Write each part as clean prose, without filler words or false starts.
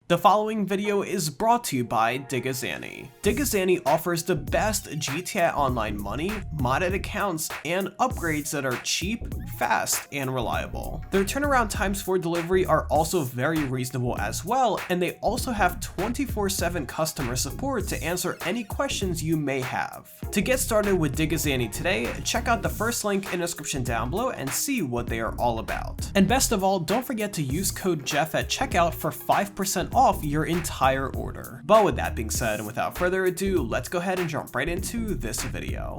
The following video is brought to you by Digazani. Digazani offers the best GTA Online money, modded accounts, and upgrades that are cheap, fast, and reliable. Their turnaround times for delivery are also very reasonable as well, and they also have 24/7 customer support to answer any questions you may have. To get started with Digazani today, check out the first link in the description down below and see what they are all about. And best of all, don't forget to use code Jeff at checkout for 5% off your entire order. But with that being said, and without further ado, let's go ahead and jump right into this video.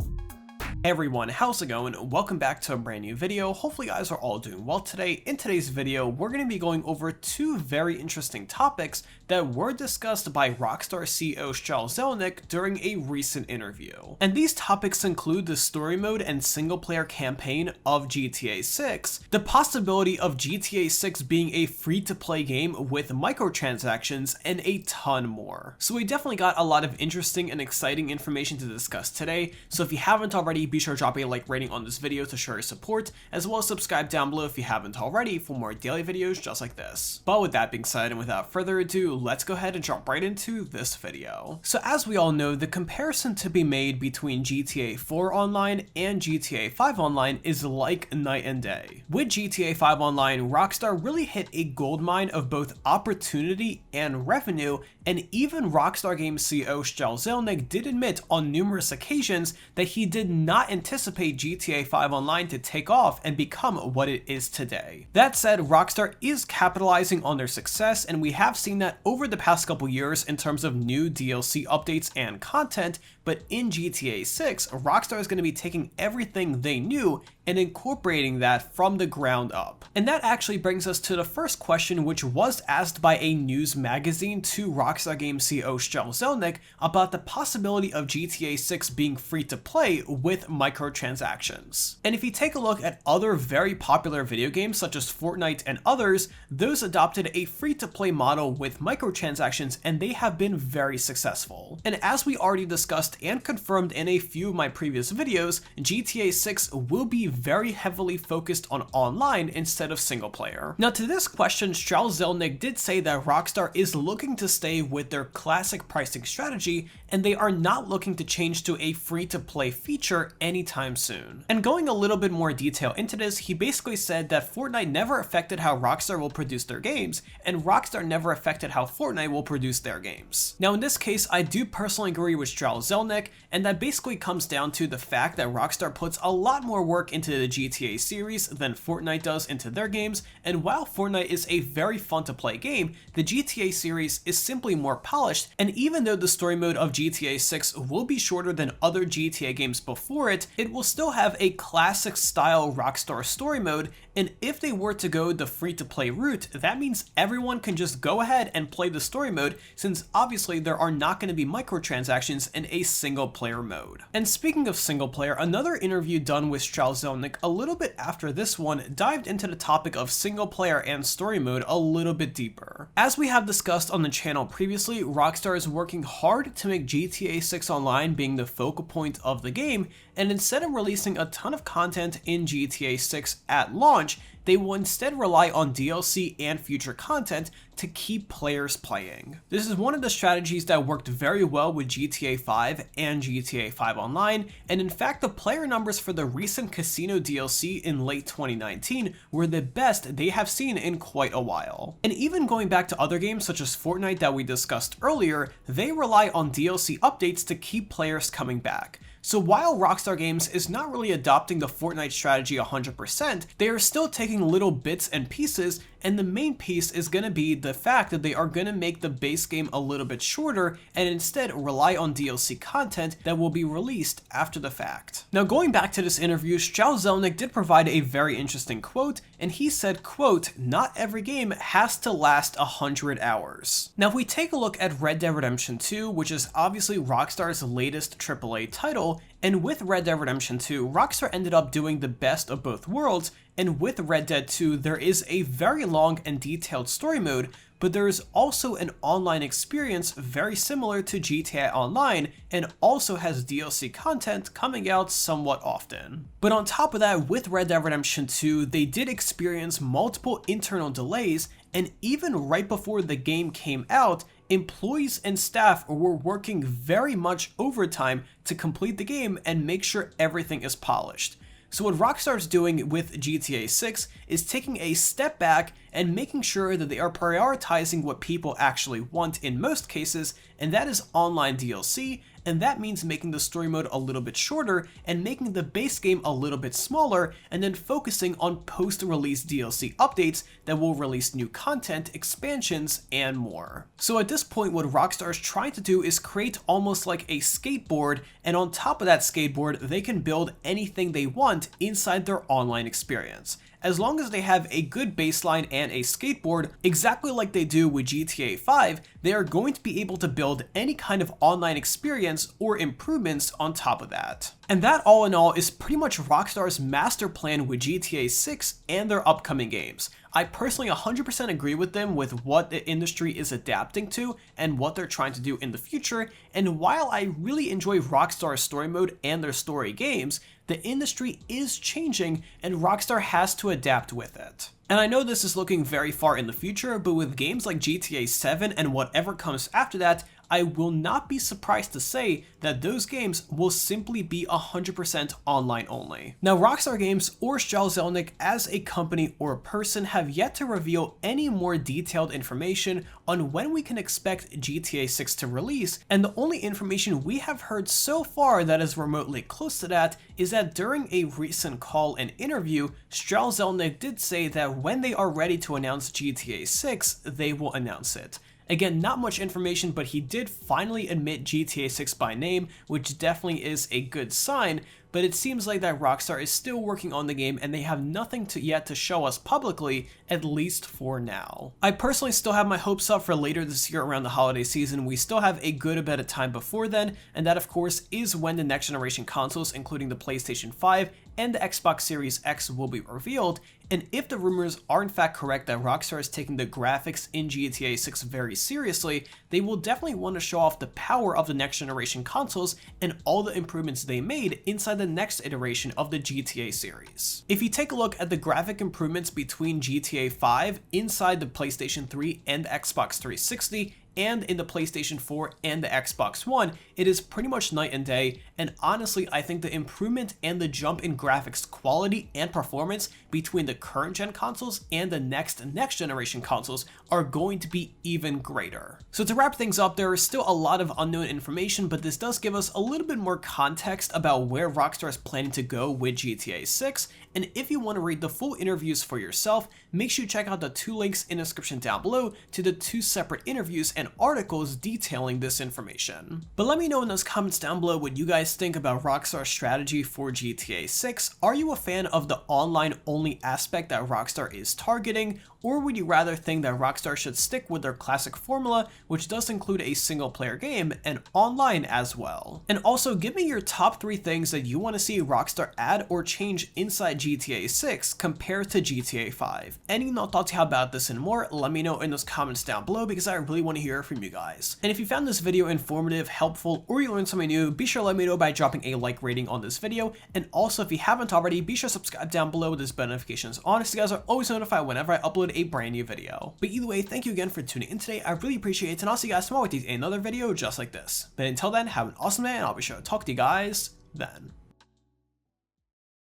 Hey everyone, how's it going? Welcome back to a brand new video. Hopefully you guys are all doing well today. In today's video, we're going to be going over two very interesting topics that were discussed by Rockstar CEO Strauss Zelnick during a recent interview. And these topics include the story mode and single player campaign of GTA 6, the possibility of GTA 6 being a free-to-play game with microtransactions, and a ton more. So we definitely got a lot of interesting and exciting information to discuss today, so if you haven't already, be sure to drop a like rating on this video to show your support, as well as subscribe down below if you haven't already for more daily videos just like this. But with that being said, and without further ado, let's go ahead and jump right into this video. So as we all know, the comparison to be made between GTA 4 Online and GTA 5 Online is like night and day. With GTA 5 Online, Rockstar really hit a goldmine of both opportunity and revenue, and even Rockstar Games CEO Strauss Zelnick did admit on numerous occasions that he did not anticipate GTA 5 Online to take off and become what it is today. That said, Rockstar is capitalizing on their success, and we have seen that over the past couple years in terms of new DLC updates and content, but in GTA 6, Rockstar is going to be taking everything they knew and incorporating that from the ground up. And that actually brings us to the first question, which was asked by a news magazine to Rockstar Games CEO Strauss Zelnick about the possibility of GTA 6 being free to play with microtransactions. And if you take a look at other very popular video games such as Fortnite and others, those adopted a free to play model with microtransactions, and they have been very successful. And as we already discussed and confirmed in a few of my previous videos, GTA 6 will be very heavily focused on online instead of single player. Now to this question, Strauss Zelnick did say that Rockstar is looking to stay with their classic pricing strategy, and they are not looking to change to a free to play feature anytime soon. And going a little bit more detail into this, he basically said that Fortnite never affected how Rockstar will produce their games, and Rockstar never affected how Fortnite will produce their games. Now in this case, I do personally agree with Strauss Zelnick, and that basically comes down to the fact that Rockstar puts a lot more work into the GTA series than Fortnite does into their games, and while Fortnite is a very fun to play game, the GTA series is simply more polished, and even though the story mode of GTA 6 will be shorter than other GTA games before it, it will still have a classic style Rockstar story mode, and if they were to go the free-to-play route, that means everyone can just go ahead and play the story mode, since obviously there are not going to be microtransactions in a single-player mode. And speaking of single-player, another interview done with Strauss Zelnick a little bit after this one dived into the topic of single-player and story mode a little bit deeper. As we have discussed on the channel previously, Rockstar is working hard to make GTA 6 Online being the focal point of the game, and instead of releasing a ton of content in GTA 6 at launch, they will instead rely on DLC and future content to keep players playing. This is one of the strategies that worked very well with GTA 5 and GTA 5 Online, and in fact the player numbers for the recent Casino DLC in late 2019 were the best they have seen in quite a while. And even going back to other games such as Fortnite that we discussed earlier, they rely on DLC updates to keep players coming back. So while Rockstar Games is not really adopting the Fortnite strategy 100%, they are still taking little bits and pieces, and the main piece is going to be the fact that they are going to make the base game a little bit shorter and instead rely on DLC content that will be released after the fact. Now going back to this interview, Strauss Zelnick did provide a very interesting quote, and he said, quote, "Not every game has to last 100 hours. Now if we take a look at Red Dead Redemption 2, which is obviously Rockstar's latest AAA title, and with Red Dead Redemption 2, Rockstar ended up doing the best of both worlds, and with Red Dead 2, there is a very long and detailed story mode, but there is also an online experience very similar to GTA Online and also has DLC content coming out somewhat often. But on top of that, with Red Dead Redemption 2, they did experience multiple internal delays, and even right before the game came out, employees and staff were working very much overtime to complete the game and make sure everything is polished. So what Rockstar's doing with GTA 6 is taking a step back and making sure that they are prioritizing what people actually want in most cases, and that is online DLC, and that means making the story mode a little bit shorter and making the base game a little bit smaller, and then focusing on post-release DLC updates that will release new content, expansions, and more. So at this point, what Rockstar is trying to do is create almost like a skateboard, and on top of that skateboard, they can build anything they want inside their online experience. As long as they have a good baseline and a skateboard, exactly like they do with GTA 5, they are going to be able to build any kind of online experience or improvements on top of that. And that all in all is pretty much Rockstar's master plan with GTA 6 and their upcoming games. I personally 100% agree with them with what the industry is adapting to and what they're trying to do in the future, and while I really enjoy Rockstar's story mode and their story games, the industry is changing and Rockstar has to adapt with it. And I know this is looking very far in the future, but with games like GTA 7 and whatever comes after that, I will not be surprised to say that those games will simply be 100% online only. Now, Rockstar Games or Strauss Zelnick as a company or a person have yet to reveal any more detailed information on when we can expect GTA 6 to release, and the only information we have heard so far that is remotely close to that is that during a recent call and interview, Strauss Zelnick did say that when they are ready to announce GTA 6, they will announce it. Again, not much information, but he did finally admit GTA 6 by name, which definitely is a good sign, but it seems like that Rockstar is still working on the game and they have nothing yet to show us publicly, at least for now. I personally still have my hopes up for later this year around the holiday season. We still have a good bit of time before then, and that of course is when the next generation consoles, including the PlayStation 5 and the Xbox Series X, will be revealed. And if the rumors are in fact correct that Rockstar is taking the graphics in GTA 6 very seriously, they will definitely want to show off the power of the next generation consoles and all the improvements they made inside the next iteration of the GTA series. If you take a look at the graphic improvements between GTA 5 inside the PlayStation 3 and the Xbox 360, and in the PlayStation 4 and the Xbox One, it is pretty much night and day, and honestly I think the improvement and the jump in graphics quality and performance between the current gen consoles and the next generation consoles are going to be even greater. So to wrap things up, there is still a lot of unknown information, but this does give us a little bit more context about where Rockstar is planning to go with GTA 6, and if you want to read the full interviews for yourself, make sure you check out the 2 links in the description down below to the 2 separate interviews and articles detailing this information. But let me know in those comments down below what you guys think about Rockstar's strategy for GTA 6. Are you a fan of the online only aspect that Rockstar is targeting, or would you rather think that Rockstar should stick with their classic formula, which does include a single player game and online as well? And also give me your top 3 things that you want to see Rockstar add or change inside GTA 6 compared to GTA 5. Any thoughts you have about this and more, let me know in those comments down below because I really want to hear from you guys. And if you found this video informative, helpful, or you learned something new, be sure to let me know by dropping a like rating on this video. And also if you haven't already, be sure to subscribe down below with this bell notifications on so you guys are always notified whenever I upload a brand new video. But either way, thank you again for tuning in today. I really appreciate it, and I'll see you guys tomorrow with another video just like this. But until then, have an awesome day, and I'll be sure to talk to you guys then.